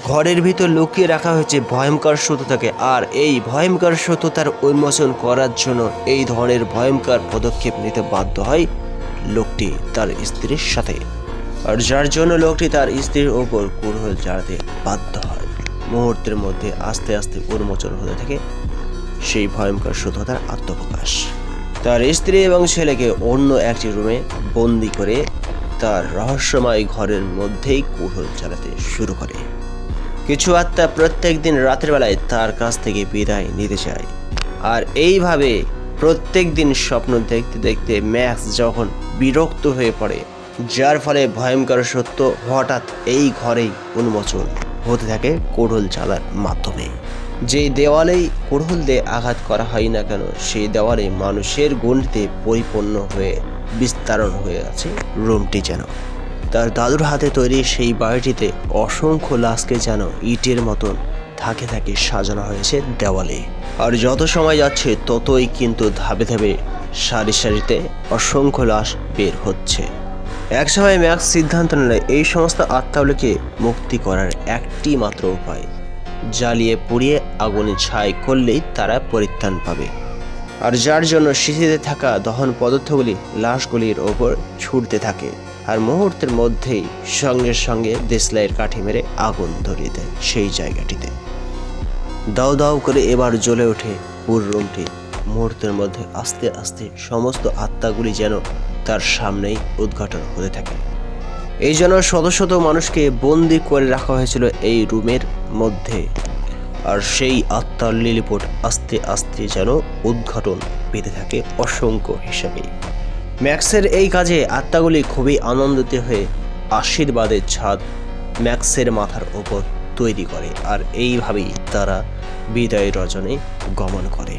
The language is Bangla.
ঘরের ভিতর লুকিয়ে রাখা হয়েছে ভয়ঙ্কর সত্যতাকে, আর এই ভয়ঙ্কর সত্যতার উন্মোচন করার জন্য এই ধরনের ভয়ঙ্কর পদক্ষেপ নিতে বাধ্য হয় লোকটি তার স্ত্রীর সাথে, আর যার জন্য লোকটি তার স্ত্রীর ওপর কুড়োল চালাতে বাধ্য হয়। মুহূর্তের মধ্যে আস্তে আস্তে উন্মোচন হতে থাকে সেই ভয়ঙ্কর সত্যতার আত্মপ্রকাশ। তার স্ত্রী এবং ছেলেকে অন্য একটি রুমে বন্দি করে তার রহস্যময় ঘরের মধ্যেই কুড়োল চালাতে শুরু করে। কিছু আত্মা প্রত্যেক দিন রাতের বেলায় তার কাছ থেকে বিদায় নিতে চায়, আর এইভাবে প্রত্যেক দিন স্বপ্ন দেখতে দেখতে ম্যাক্স যখন বিরক্ত হয়ে পড়ে, যার ফলে ভয়ঙ্কর সত্য হঠাৎ এই ঘরেই উন্মোচন হতে থাকে কুড়োল চালার মাধ্যমে। যেই দেওয়ালেই কুড়োল দিয়ে আঘাত করা হয় না কেন, সেই দেওয়ালে মানুষের গণ্ডিতে পরিপূর্ণ হয়ে বিস্তারণ হয়ে আছে রুমটি। যেন তার দাদুর হাতে তৈরি সেই বাড়িটিতে অসংখ্য লাশকে যেন ইটের মতন থাকে থাকে সাজানো হয়েছে দেওয়ালে। আর যত সময় যাচ্ছে ততই কিন্তু ধাপে ধাপে সারি সারিতে অসংখ্য লাশ বের হচ্ছে। একসময় ম্যাক্স সিদ্ধান্ত নিল এই সমস্ত আত্মাগুলোকে মুক্তি করার একটি মাত্র উপায়, জ্বালিয়ে পুড়িয়ে আগুনে ছাই করলেই তারা পরিত্রাণ পাবে। আর যার জন্য শিশিতে থাকা দহন পদার্থগুলি লাশগুলির ওপর ছুটতে থাকে, আর মুহূর্তের মধ্যেই সঙ্গে সঙ্গে দেশলাইয়ের কাঠি মেরে আগুন ধরিয়ে দেয় সেই জায়গাটিতে। দাউ দাউ করে এবার জ্বলে ওঠে পুরো রুমটি। মুহূর্তের মধ্যে আস্তে আস্তে সমস্ত আত্মাগুলি যেন তার সামনেই উদ্ঘাটন হতে থাকে। এই জন্য শত শত মানুষকে বন্দি করে রাখা হয়েছিল এই রুমের মধ্যে, আর সেই আত্মার লিলিপুট আস্তে আস্তে যেন উদ্ঘাটন পেতে থাকে অসংখ্য হিসাবে। ম্যাক্সের এই কাজে আত্মাগুলি খুবই আনন্দিত হয়ে আশীর্বাদের ছাদ ম্যাক্সের মাথার ওপর তৈরি করে, আর এইভাবেই তারা বিদায় রজনে গমন করে।